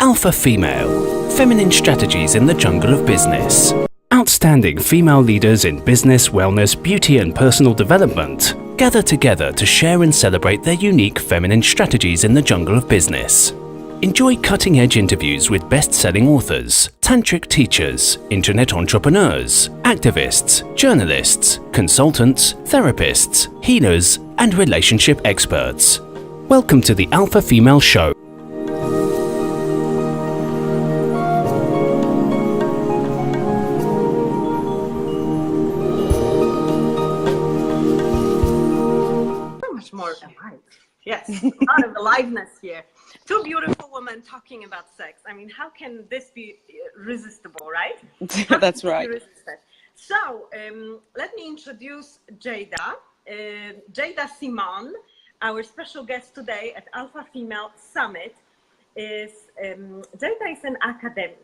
Alpha Female, Feminine Strategies in the Jungle of Business. Outstanding female leaders in business, wellness, beauty and personal development gather together to share and celebrate their unique feminine strategies in the jungle of business. Enjoy cutting-edge interviews with best-selling authors, tantric teachers, internet entrepreneurs, activists, journalists, consultants, therapists, healers, and relationship experts. Welcome to the Alpha Female Show. More alive. Yes, a lot of aliveness here. Two beautiful women talking about sex. I mean, how can this be resistible, right? That's right. So let me introduce Jaida. Jaida Simone, our special guest today at Alpha Female Summit. Jaida is an academic.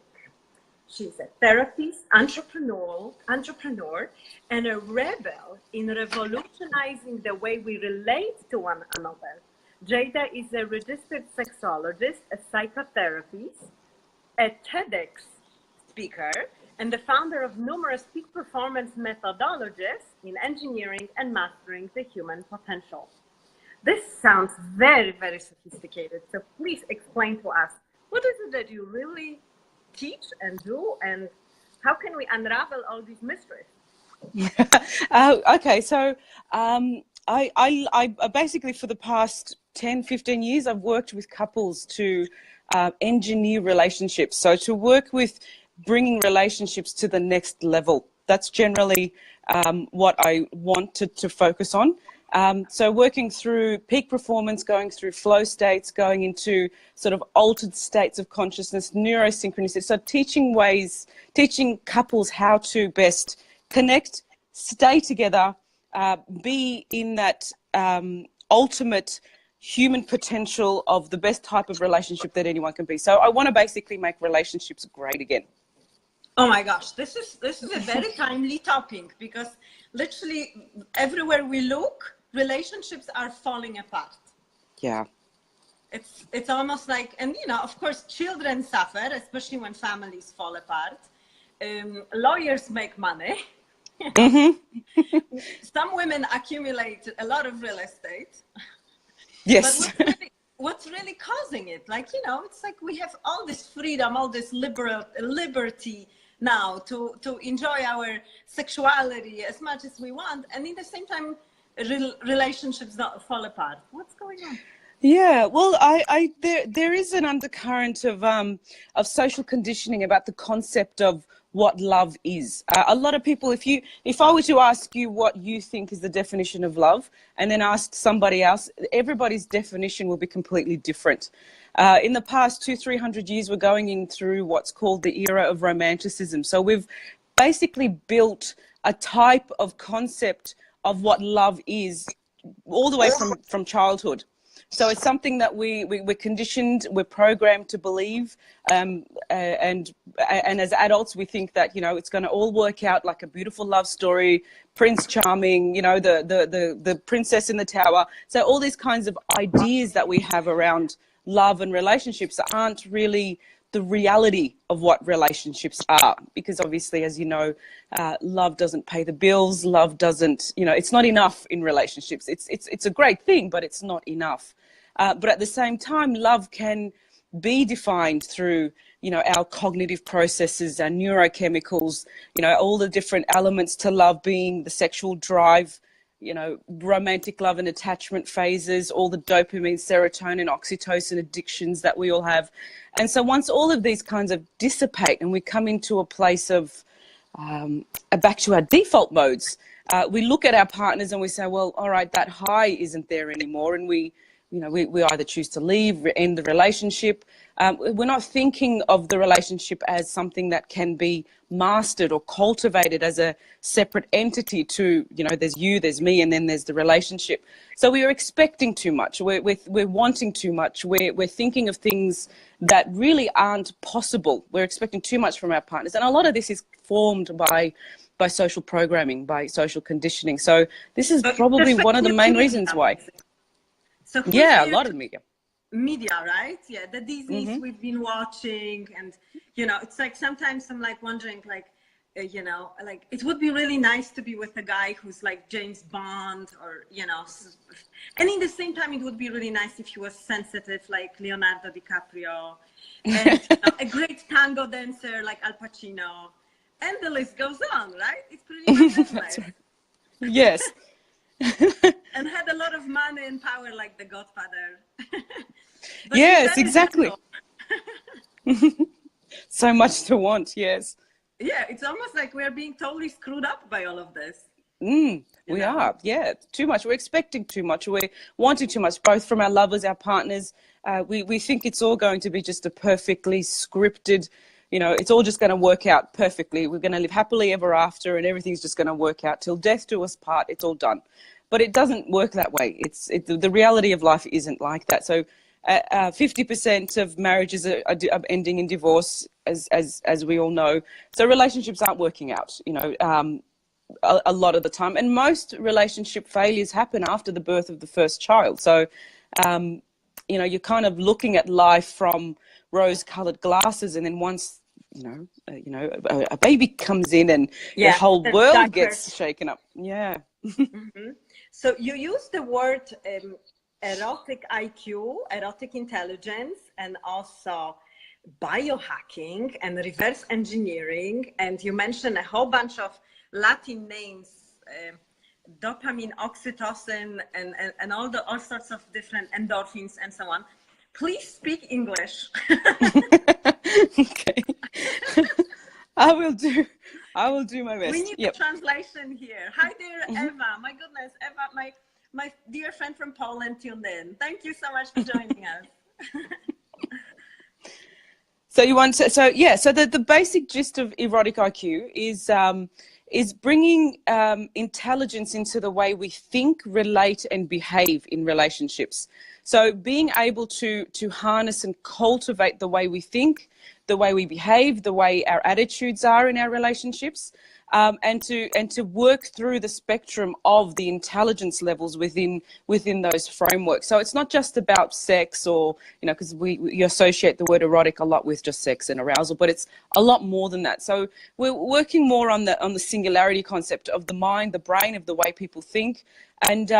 She's a therapist, entrepreneur, and a rebel in revolutionizing the way we relate to one another. Jaida is a registered sexologist, a psychotherapist, a TEDx speaker, and the founder of numerous peak performance methodologies in engineering and mastering the human potential. This sounds very, very sophisticated. So please explain to us, what is it that you really teach and do, and how can we unravel all these mysteries? Okay, so I basically, for the past 10-15 years, I've worked with couples to engineer relationships, so to work with bringing relationships to the next level. That's generally what I wanted to focus on. So working through peak performance, going through flow states, going into sort of altered states of consciousness, neurosynchronicity. So teaching couples how to best connect, stay together, be in that ultimate human potential of the best type of relationship that anyone can be. So I want to basically make relationships great again. Oh my gosh, this is a very timely topic, because literally everywhere we look, relationships are falling apart. Yeah. It's almost like, and you know, of course, children suffer, especially when families fall apart. Lawyers make money. Mm-hmm. Some women accumulate a lot of real estate. Yes. But what's really causing it? Like, you know, it's like we have all this freedom, all this liberty now to enjoy our sexuality as much as we want, and at the same time, relationships not fall apart. What's going on? Yeah, well, there is an undercurrent of social conditioning about the concept of what love is. A lot of people, if I were to ask you what you think is the definition of love, and then ask somebody else, everybody's definition will be completely different. In the past 200-300 years, we're going in through what's called the era of romanticism. So we've basically built a type of concept of what love is all the way from childhood. So it's something that we're conditioned, we're programmed to believe, and as adults we think that, you know, it's going to all work out like a beautiful love story, Prince Charming, you know, the princess in the tower. So all these kinds of ideas that we have around love and relationships aren't really the reality of what relationships are, because obviously, as you know, love doesn't pay the bills. Love doesn't, you know, it's not enough in relationships. It's a great thing, but it's not enough. But at the same time, love can be defined through, you know, our cognitive processes, our neurochemicals, you know, all the different elements to love, being the sexual drive, you know, romantic love and attachment phases, all the dopamine, serotonin, oxytocin addictions that we all have. And so once all of these kinds of dissipate and we come into a place of back to our default modes, we look at our partners and we say, well, all right, that high isn't there anymore. And we either choose to leave, end the relationship. We're not thinking of the relationship as something that can be mastered or cultivated as a separate entity to, you know, there's you, there's me, and then there's the relationship. So we are expecting too much. We're wanting too much. We're thinking of things that really aren't possible. We're expecting too much from our partners. And a lot of this is formed by social programming, by social conditioning. So this is probably one of the main reasons why. So yeah, a lot of the media. media, right? Yeah, the Disney's Mm-hmm. we've been watching, and you know, it's like sometimes I'm like wondering, like, you know, like it would be really nice to be with a guy who's like James Bond, or you know, and in the same time, it would be really nice if he was sensitive, like Leonardo DiCaprio, and you know, a great tango dancer like Al Pacino, and the list goes on, right? It's pretty much endless. Right. Yes. And had a lot of money and power like The Godfather. But Yes, exactly. So much to want, yes. Yeah, it's almost like we're being totally screwed up by all of this. We are, yeah, too much. We're expecting too much. We're wanting too much, both from our lovers, our partners. We think it's all going to be just a perfectly scripted, you know, it's all just going to work out perfectly. We're going to live happily ever after, and everything's just going to work out till death do us part. It's all done. But it doesn't work that way. The reality of life isn't like that. So 50% of marriages are ending in divorce, as we all know. So relationships aren't working out, you know, a lot of the time. And most relationship failures happen after the birth of the first child. So, you know, you're kind of looking at life from rose-colored glasses, and then once, a baby comes in and the whole world gets shaken up. Yeah. So you use the word erotic IQ, erotic intelligence, and also biohacking and reverse engineering. And you mentioned a whole bunch of Latin names, dopamine, oxytocin, and all sorts of different endorphins and so on. Please speak English. Okay. I will do my best. We need a translation here. Hi there, Eva. My goodness, Eva, my dear friend from Poland tuned in. Thank you so much for joining us. So you want to, so the basic gist of erotic IQ is bringing intelligence into the way we think, relate, and behave in relationships. So being able to harness and cultivate the way we think, the way we behave, the way our attitudes are in our relationships, and to work through the spectrum of the intelligence levels within those frameworks. So it's not just about sex, or, you know, because we associate the word erotic a lot with just sex and arousal, but it's a lot more than that. So we're working more on the singularity concept of the mind, the brain, of the way people think, and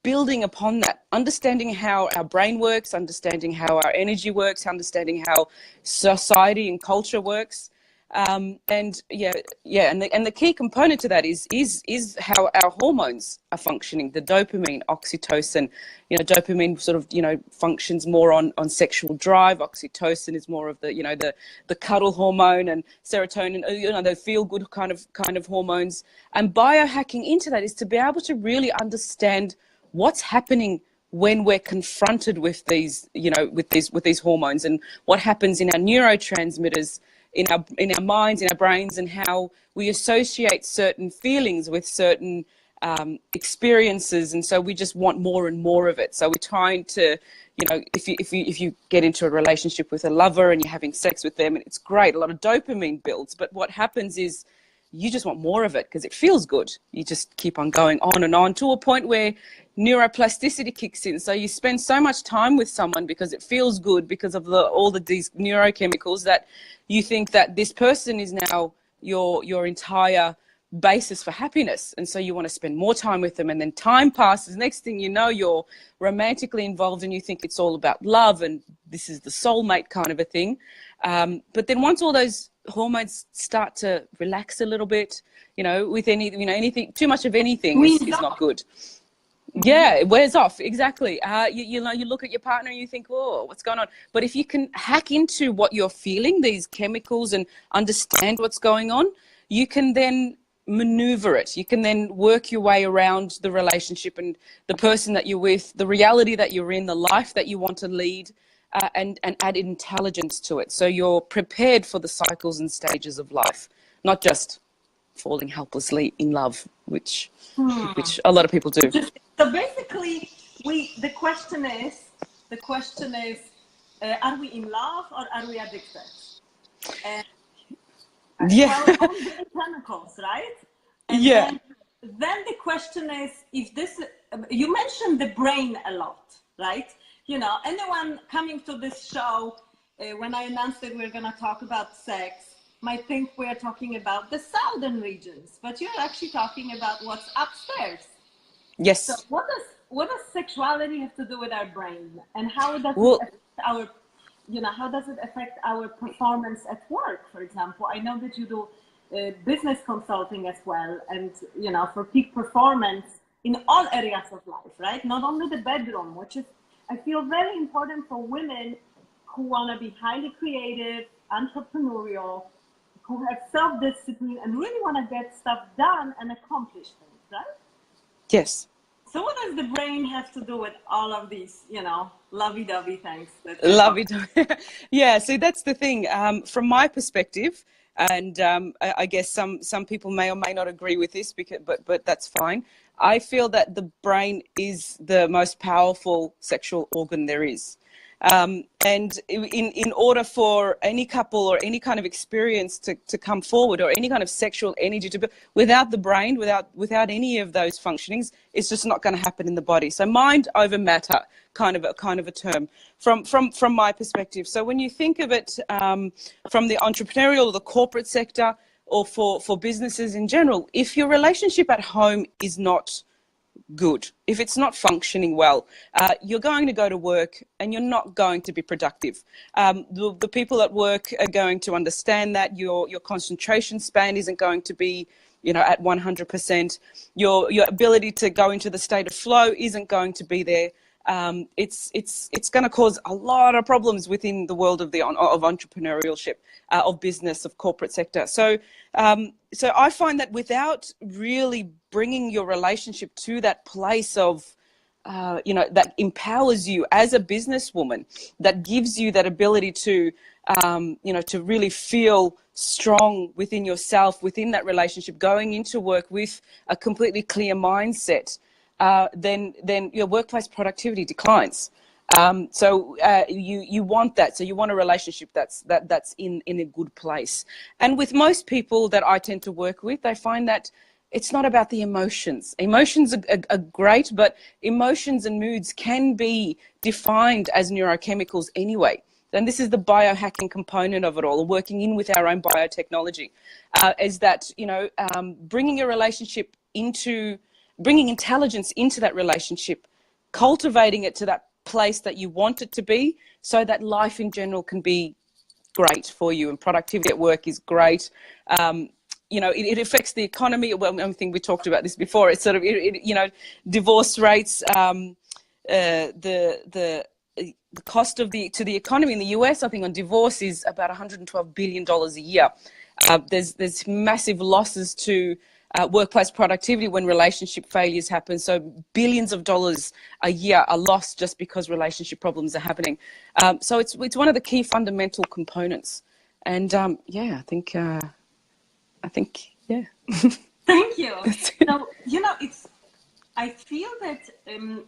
building upon that, understanding how our brain works, understanding how our energy works, understanding how society and culture works. And the key component to that is how our hormones are functioning. The dopamine, oxytocin, you know, dopamine sort of, you know, functions more on sexual drive. Oxytocin is more of the cuddle hormone, and serotonin, you know, the feel good kind of hormones. And biohacking into that is to be able to really understand what's happening when we're confronted with these, you know, with these hormones, and what happens in our neurotransmitters, in our minds, in our brains, and how we associate certain feelings with certain experiences. And so we just want more and more of it. So we're trying to, you know, if you get into a relationship with a lover and you're having sex with them, and it's great, a lot of dopamine builds, but what happens is you just want more of it because it feels good. You just keep on going on and on to a point where neuroplasticity kicks in. So you spend so much time with someone because it feels good, because of these neurochemicals, that you think that this person is now your entire basis for happiness. And so you want to spend more time with them, and then time passes. Next thing you know, you're romantically involved and you think it's all about love and this is the soulmate kind of a thing. But then once all those hormones start to relax a little bit, you know, with anything, too much of anything is not good. Yeah, it wears off. Exactly. You know, you look at your partner and you think, oh, what's going on? But if you can hack into what you're feeling, these chemicals, and understand what's going on, you can then maneuver it. You can then work your way around the relationship and the person that you're with, the reality that you're in, the life that you want to lead, and add intelligence to it. So you're prepared for the cycles and stages of life, not just falling helplessly in love, which a lot of people do. So basically, the question is, are we in love or are we addicted? Yeah. Well, on chemicals, right? And yeah. Then the question is, if this, you mentioned the brain a lot, right? you know, anyone coming to this show, when I announced that we're going to talk about sex, might think we're talking about the southern regions, but you're actually talking about what's upstairs. So Yes. what does sexuality have to do with our brain, and how does Well, it affect our, you know, how does it affect our performance at work, for example? I know that you do business consulting as well, and, you know, for peak performance in all areas of life, right? Not only the bedroom, which is, I feel, very important for women who want to be highly creative, entrepreneurial, who have self-discipline and really want to get stuff done and accomplish things, right? yes. So what does the brain have to do with all of these, you know, lovey-dovey things that we're Love talking? it. Yeah, see, that's the thing. From my perspective, and I guess some people may or may not agree with this, because, but that's fine. I feel that the brain is the most powerful sexual organ there is. And in order for any couple or any kind of experience to come forward, or any kind of sexual energy to be, without the brain, without any of those functionings, it's just not going to happen in the body. So mind over matter, kind of a term from my perspective. So when you think of it from the entrepreneurial or the corporate sector, or for businesses in general, if your relationship at home is not good, if it's not functioning well, you're going to go to work and you're not going to be productive. The people at work are going to understand that your concentration span isn't going to be, you know, at 100%. Your ability to go into the state of flow isn't going to be there. It's going to cause a lot of problems within the world of entrepreneurship, of business, of corporate sector. So I find that without really bringing your relationship to that place of, you know, that empowers you as a businesswoman, that gives you that ability to, you know, to really feel strong within yourself, within that relationship, going into work with a completely clear mindset, then your workplace productivity declines. So you want that. So you want a relationship that's in a good place. And with most people that I tend to work with, I find that it's not about the emotions. Emotions are great, but emotions and moods can be defined as neurochemicals anyway. And this is the biohacking component of it all, working in with our own biotechnology, is that, you know, bringing a relationship into, bringing intelligence into that relationship, cultivating it to that place that you want it to be, so that life in general can be great for you, and productivity at work is great. You know, it affects the economy. Well, I think we talked about this before. It's sort of, you know, divorce rates, the cost of to the economy in the US, I think, on divorce is about $112 billion a year. There's massive losses to workplace productivity when relationship failures happen. So billions of dollars a year are lost just because relationship problems are happening. So it's one of the key fundamental components. And yeah, I think, yeah. Thank you. So, you know, I feel that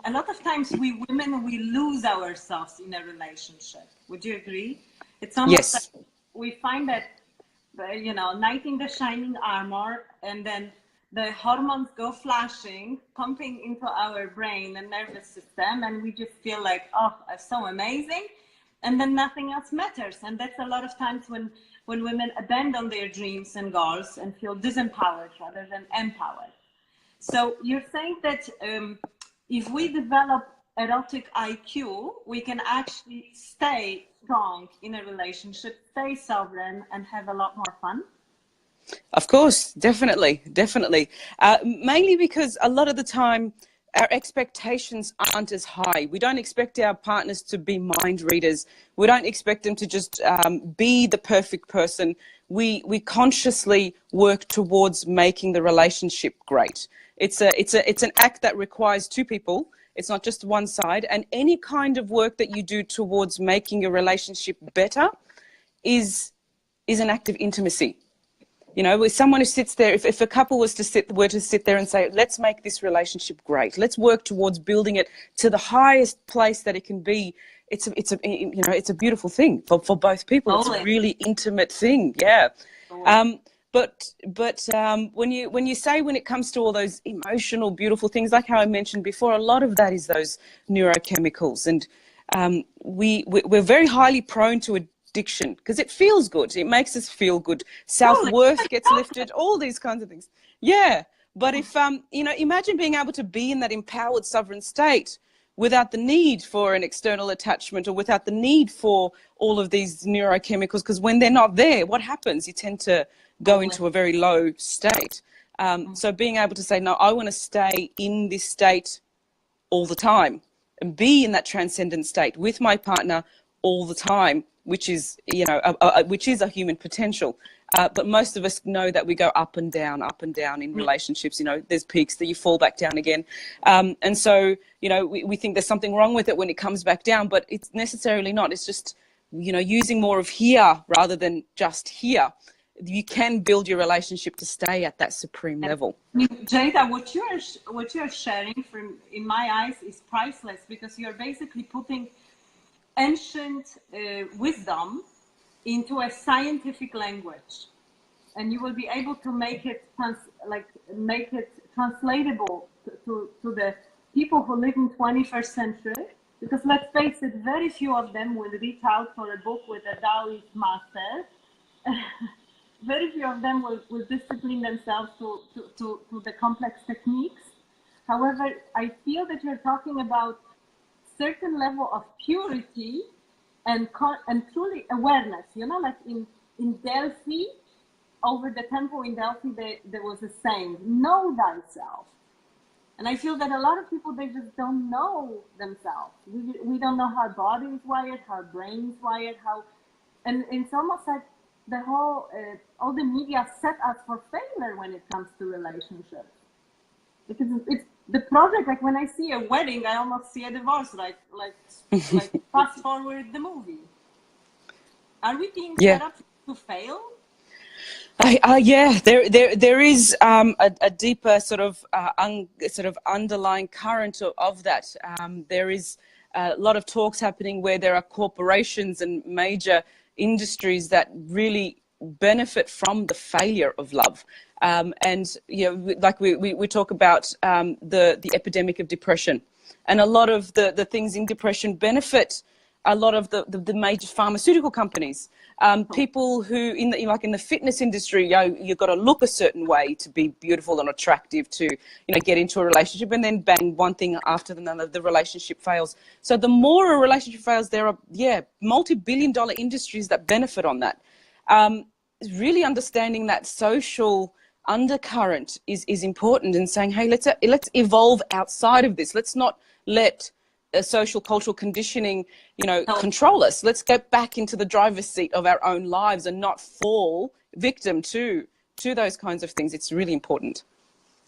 a lot of times we women, we lose ourselves in a relationship. Would you agree? It's almost Yes. like we find that, you know, knight in the shining armor, and then the hormones go flashing, pumping into our brain and nervous system, and we just feel like, oh, I'm so amazing. And then nothing else matters. And that's a lot of times when women abandon their dreams and goals and feel disempowered rather than empowered. So you're saying that if we develop erotic IQ, we can actually stay strong in a relationship, stay sovereign, and have a lot more fun? Of course, definitely. Mainly because a lot of the time our expectations aren't as high. We don't expect our partners to be mind readers. We don't expect them to just be the perfect person. We consciously work towards making the relationship great. It's an act that requires two people. It's not just one side. And any kind of work that you do towards making a relationship better is an act of intimacy. You know, with someone who sits there, if a couple were to sit there and say, let's make this relationship great, let's work towards building it to the highest place that it can be, it's a beautiful thing for both people. Totally. It's a really intimate thing. Yeah. Totally. But when you say, when it comes to all those emotional, beautiful things, like how I mentioned before, a lot of that is those neurochemicals. And we're very highly prone to addiction because it feels good. It makes us feel good. Self-worth gets lifted, all these kinds of things. Yeah. But if, imagine being able to be in that empowered sovereign state without the need for an external attachment or without the need for all of these neurochemicals, because when they're not there, what happens? You tend to go into a very low state. So being able to say, no, I want to stay in this state all the time and be in that transcendent state with my partner all the time, which is, which is a human potential. But most of us know that we go up and down in relationships. There's peaks that you fall back down again. And so, we think there's something wrong with it when it comes back down, but it's necessarily not. It's just, using more of here rather than just here. You can build your relationship to stay at that supreme level. Jaida, what you are sharing in my eyes is priceless, because you're basically putting ancient wisdom into a scientific language, and you will be able to make it translatable to the people who live in 21st century. Because let's face it, very few of them will reach out for a book with a Taoist master. Very few of them will discipline themselves to the complex techniques. However, I feel that you're talking about certain level of purity and truly awareness. Like in Delphi, over the temple in Delphi, there was a saying, know thyself. And I feel that a lot of people, they just don't know themselves. We don't know how our body is wired, how our brain is wired, and it's almost like the whole, all the media set us for failure when it comes to relationships. Because it's the project, like when I see a wedding, I almost see a divorce, like fast forward the movie. Are we being set up to fail? Yeah, there is a deeper sort of underlying current of that. There is a lot of talks happening where there are corporations and major industries that really benefit from the failure of love. And like we talk about the epidemic of depression, and a lot of the things in depression benefit a lot of the major pharmaceutical companies. People who in the fitness industry, you've got to look a certain way to be beautiful and attractive to get into a relationship, and then bang, one thing after another, the relationship fails. So the more a relationship fails, there are multi-billion-dollar industries that benefit on that. Really understanding that social undercurrent is important, and saying, hey, let's evolve outside of this. Let's not let social cultural conditioning control us. Let's get back into the driver's seat of our own lives and not fall victim to those kinds of things. It's really important.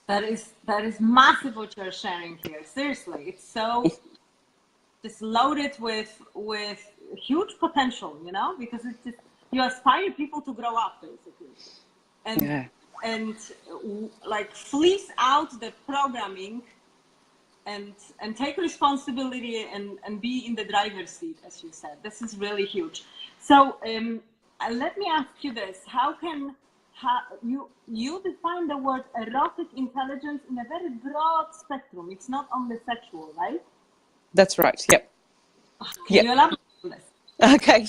That is massive what you're sharing here. Seriously, it's so just loaded with huge potential, because it's just, you aspire people to grow up basically, and like fleece out the programming and take responsibility and be in the driver's seat, as you said. This is really huge. So let me ask you this: how you define the word erotic intelligence in a very broad spectrum? It's not only sexual, right? That's right. Yep. Can you elaborate on this? Okay,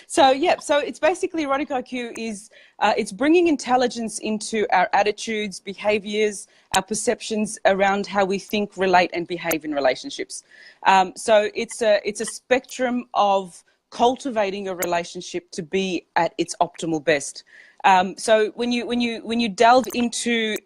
So it's basically erotic IQ is it's bringing intelligence into our attitudes, behaviors, our perceptions around how we think, relate, and behave in relationships. So it's a spectrum of cultivating a relationship to be at its optimal best. So when you delve into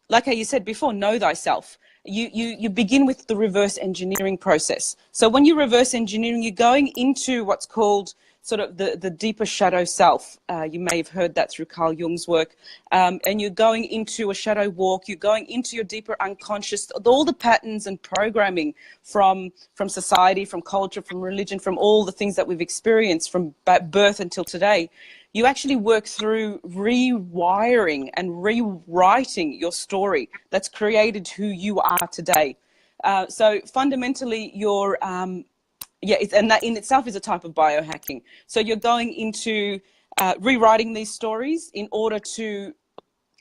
like how you said before, know thyself. You begin with the reverse engineering process. So when you reverse engineering, you're going into what's called sort of the deeper shadow self. You may have heard that through Carl Jung's work. And you're going into a shadow walk. You're going into your deeper unconscious, all the patterns and programming from society, from culture, from religion, from all the things that we've experienced from birth until today. You actually work through rewiring and rewriting your story that's created who you are today. So fundamentally, you're, and that in itself is a type of biohacking. So you're going into rewriting these stories in order to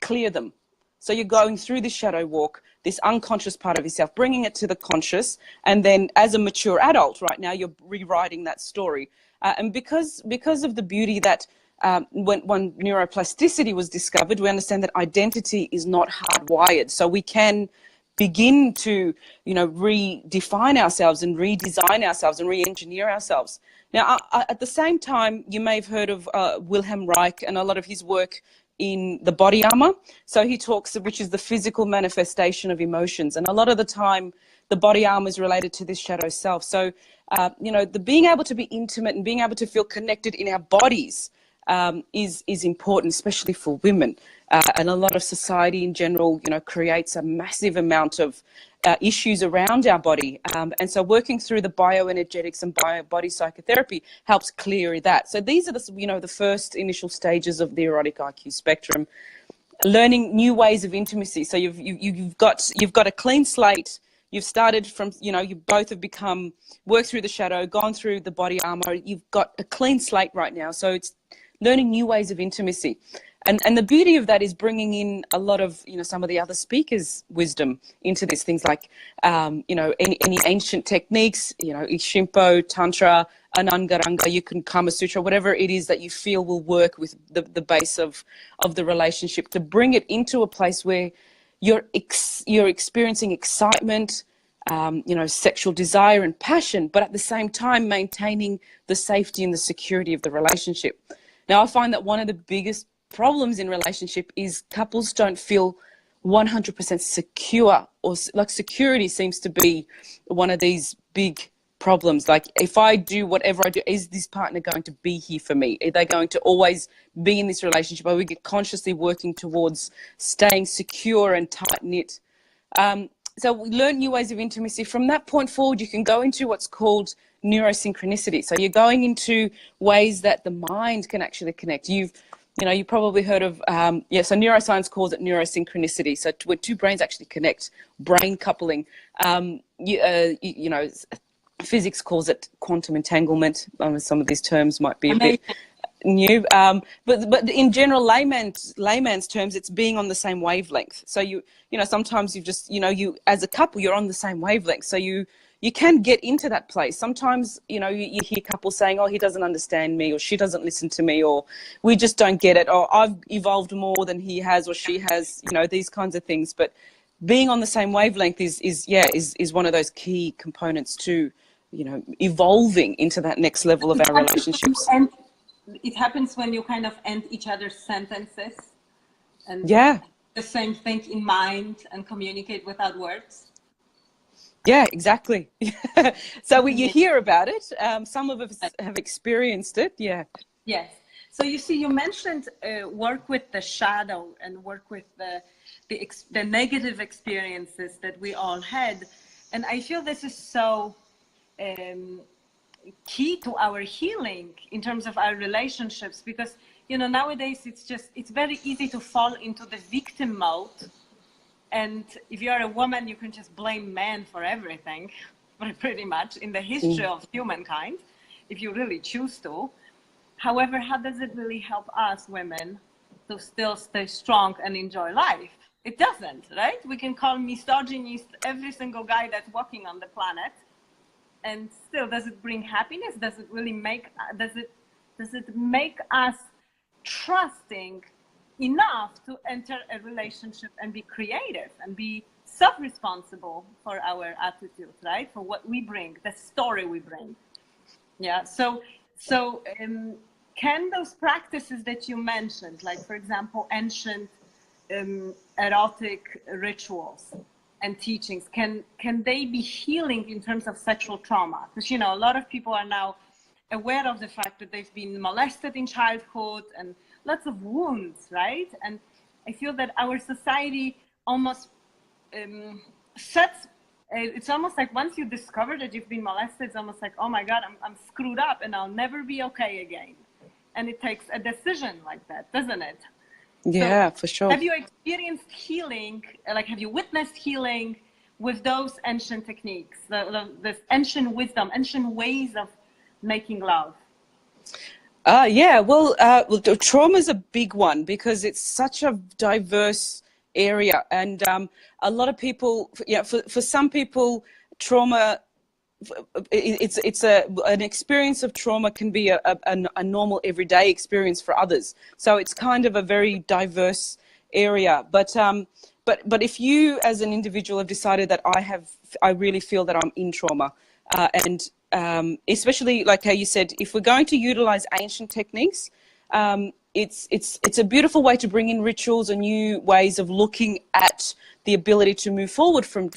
clear them. So you're going through the shadow walk this unconscious part of yourself, bringing it to the conscious, and then as a mature adult right now, you're rewriting that story. And because of the beauty that when neuroplasticity was discovered, we understand that identity is not hardwired. So we can begin to, redefine ourselves and redesign ourselves and re-engineer ourselves. Now, at the same time, you may have heard of Wilhelm Reich and a lot of his work in the body armor. So he talks, which is the physical manifestation of emotions. And a lot of the time, the body armor is related to this shadow self. So, the being able to be intimate and being able to feel connected in our bodies is important, especially for women. And a lot of society in general, creates a massive amount of issues around our body. And so working through the bioenergetics and body psychotherapy helps clear that. So these are the first initial stages of the erotic IQ spectrum. Learning new ways of intimacy. So you've got a clean slate. You've started from, you both have worked through the shadow, gone through the body armor. You've got a clean slate right now. So it's learning new ways of intimacy. And the beauty of that is bringing in a lot of, some of the other speakers' wisdom into this. Things like, any ancient techniques, Ishimpo, Tantra, Anangaranga, you can Kama Sutra, whatever it is that you feel will work with the base of the relationship, to bring it into a place where you're experiencing excitement, sexual desire and passion, but at the same time maintaining the safety and the security of the relationship. Now, I find that one of the biggest problems in relationship is couples don't feel 100% secure, or like security seems to be one of these big problems. Like, if I do whatever I do, is this partner going to be here for me? Are they going to always be in this relationship? Are we consciously working towards staying secure and tight-knit? So we learn new ways of intimacy. From that point forward, you can go into what's called neurosynchronicity. So you're going into ways that the mind can actually connect. You probably heard of, so neuroscience calls it neurosynchronicity. So where two brains actually connect, brain coupling. Physics calls it quantum entanglement. Some of these terms might be a bit new. But in general, layman's terms, it's being on the same wavelength. So sometimes you've just, you as a couple, you're on the same wavelength. So you can get into that place. Sometimes, you hear couples saying, oh, he doesn't understand me, or she doesn't listen to me, or we just don't get it, or I've evolved more than he has or she has, these kinds of things. But being on the same wavelength is one of those key components to, evolving into that next level of our relationships. And it happens when you kind of end each other's sentences and the same thing in mind and communicate without words. Yeah, exactly. So you hear about it. Some of us have experienced it. Yeah. Yes. So you see, you mentioned work with the shadow and work with the negative experiences that we all had, and I feel this is so key to our healing in terms of our relationships, because nowadays it's very easy to fall into the victim mode. And if you're a woman, you can just blame men for everything, pretty much, in the history of humankind, if you really choose to. However, how does it really help us women to still stay strong and enjoy life? It doesn't, right? We can call misogynist every single guy that's walking on the planet, and still, does it bring happiness? Does it really make us trusting enough to enter a relationship and be creative and be self-responsible for our attitude, right? For what we bring, the story we bring. Yeah. So can those practices that you mentioned, like for example, ancient erotic rituals and teachings, can they be healing in terms of sexual trauma? Because a lot of people are now aware of the fact that they've been molested in childhood and lots of wounds, right? And I feel that our society almost it's almost like once you discover that you've been molested, it's almost like, oh my God, I'm screwed up and I'll never be okay again. And it takes a decision like that, doesn't it? Yeah, so for sure. Have you experienced healing, have you witnessed healing with those ancient techniques, this ancient wisdom, ancient ways of making love? Well, trauma is a big one because it's such a diverse area. And a lot of people, for some people, trauma, an experience of trauma can be a normal everyday experience for others. So it's kind of a very diverse area. But if you as an individual have decided that I really feel that I'm in trauma, and especially like how you said, if we're going to utilize ancient techniques, it's a beautiful way to bring in rituals and new ways of looking at the ability to move forward from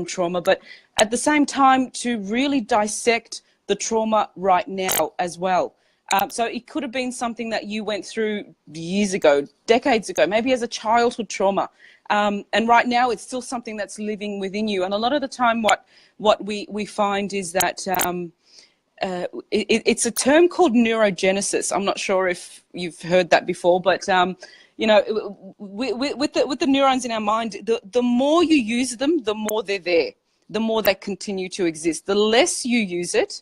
trauma, but at the same time to really dissect the trauma right now as well. So it could have been something that you went through years ago, decades ago, maybe as a childhood trauma. And right now it's still something that's living within you. And a lot of the time what we find is that it's a term called neurogenesis. I'm not sure if you've heard that before, but you know, with the neurons in our mind, the more you use them, the more they're there, the more they continue to exist. The less you use it,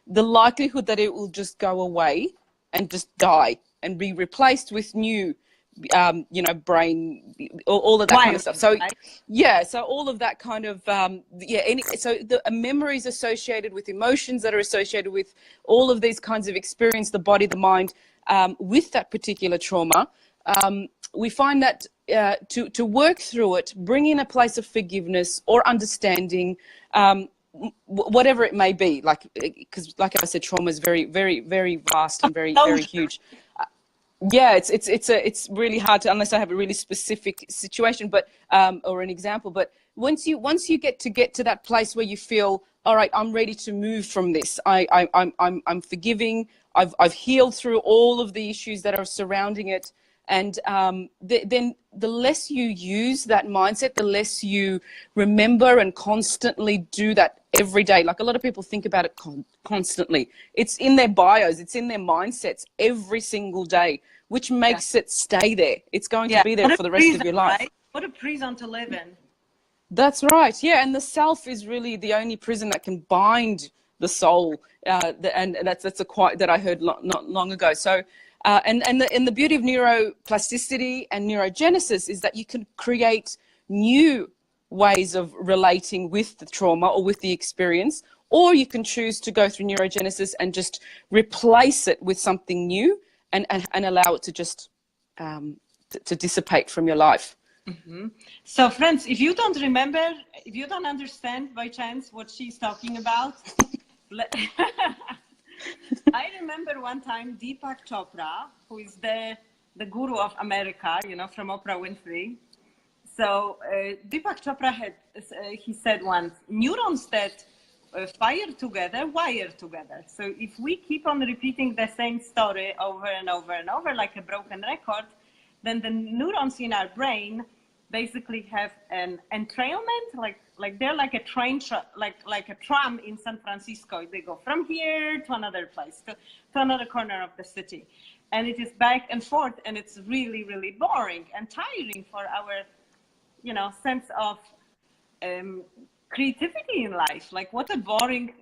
the likelihood that it will just go away and just die and be replaced with new, you know, brain, all of that kind of stuff. So, yeah, so all of that kind of, so the memories associated with emotions that are associated with all of these kinds of experience, the body, the mind, with that particular trauma, we find that to work through it, bring in a place of forgiveness or understanding, whatever it may be, like, because like I said, trauma is very, very, very vast and very, very huge. Yeah, it's really hard to, unless I have a really specific situation, but or an example. But once you get to that place where you feel, all right, I'm ready to move from this. I'm forgiving. I've healed through all of the issues that are surrounding it. And then the less you use that mindset, the less you remember and constantly do that every day. Like a lot of people think about it constantly. It's in their bios, it's in their mindsets every single day, which makes it stay there. It's going to be there for the rest of your life. Right? What a prison to live in. That's right. Yeah, and the self is really the only prison that can bind the soul. And that's a quote that I heard not long ago. So. And the beauty of neuroplasticity and neurogenesis is that you can create new ways of relating with the trauma or with the experience, or you can choose to go through neurogenesis and just replace it with something new and allow it to just to dissipate from your life. Mm-hmm. So friends, if you don't remember, if you don't understand by chance what she's talking about, I remember one time Deepak Chopra, who is the guru of America, you know, from Oprah Winfrey. So Deepak Chopra he said once, neurons that fire together, wire together. So if we keep on repeating the same story over and over and over like a broken record, then the neurons in our brain basically have an entrailment, like they're like a train, like a tram in San Francisco. They go from here to another place, to another corner of the city. And it is back and forth, and it's really, really boring and tiring for our, you know, sense of creativity in life. Like what a boring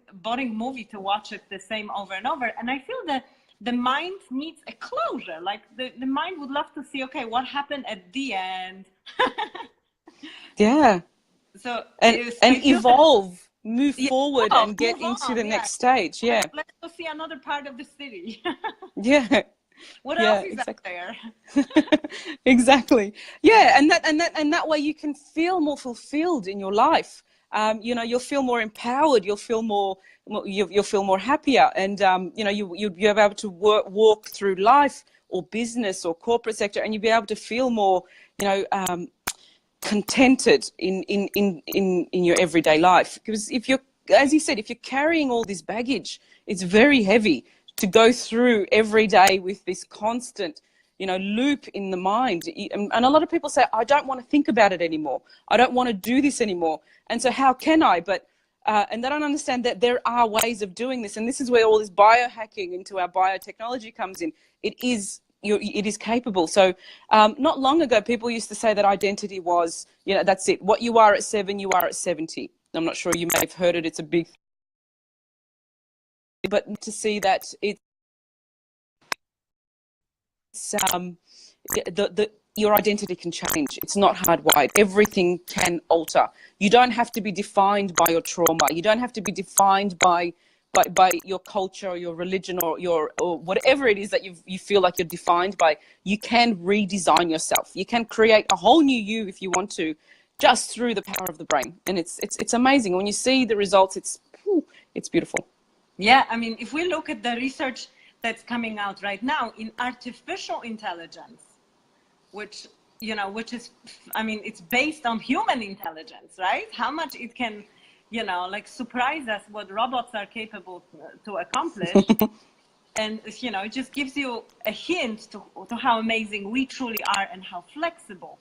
movie to watch it the same over and over. And I feel that the mind needs a closure. Like the mind would love to see, okay, what happened at the end? Yeah. So and evolve, move forward, and get into the next stage. Yeah. Let's go see another part of the city. Yeah. What else is out there? Exactly. Yeah, and that way you can feel more fulfilled in your life. You know, you'll feel more empowered. You'll feel more happier, and you know, you'll be able to walk through life or business or corporate sector, and you'll be able to feel more, you know, contented in your everyday life. Because if you're, as you said, if you're carrying all this baggage, it's very heavy to go through every day with this constant, you know, loop in the mind. And a lot of people say, I don't want to think about it anymore. I don't want to do this anymore. And so how can I? But and they don't understand that there are ways of doing this. And this is where all this biohacking into our biotechnology comes in. It is capable. So not long ago, people used to say that identity was, you know, that's it. What you are at 7, you are at 70. I'm not sure, you may have heard it. It's a big, but to see that it's your identity can change. It's not hardwired. Everything can alter. You don't have to be defined by your trauma. You don't have to be defined by your culture or your religion or whatever it is that you feel like you're defined by. You can redesign yourself. You can create a whole new you if you want to, just through the power of the brain. And it's amazing. When you see the results, it's beautiful. Yeah, I mean, if we look at the research that's coming out right now in artificial intelligence, which is, I mean, it's based on human intelligence, right? How much it can, like surprise us what robots are capable to accomplish. And, it just gives you a hint to how amazing we truly are and how flexible.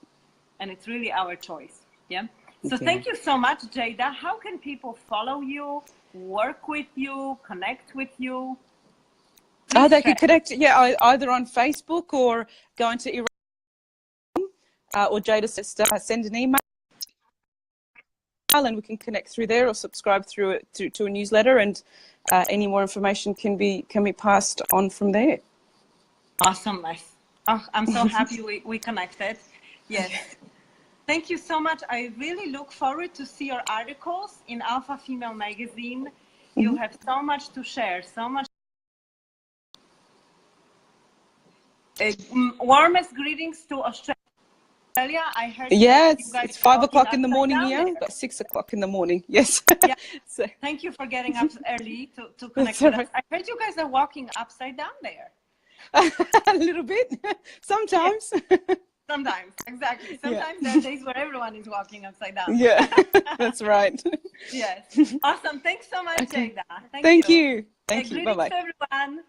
And it's really our choice. Yeah. So thank you so much, Jaida. How can people follow you, work with you, connect with you? They could connect, either on Facebook or go into Iran, or Jaida send an email, and we can connect through there, or subscribe through it to a newsletter, and any more information can be passed on from there. Awesome, nice. Oh, I'm so happy we connected. Yes. Thank you so much. I really look forward to see your articles in Alpha Female magazine. You have so much to share, so much. Warmest greetings to Australia. I heard. Yeah, it's 5 o'clock in the morning here, but 6 o'clock in the morning. Yes. Yeah. So, thank you for getting up early to connect with us. I heard you guys are walking upside down there. A little bit, sometimes. Yeah. Sometimes, exactly. Sometimes there are days where everyone is walking upside down. Yeah, that's right. Yes. Awesome. Thanks so much, Jaida. Thank you. Thank you. Bye-bye. Bye-bye. Greetings to everyone.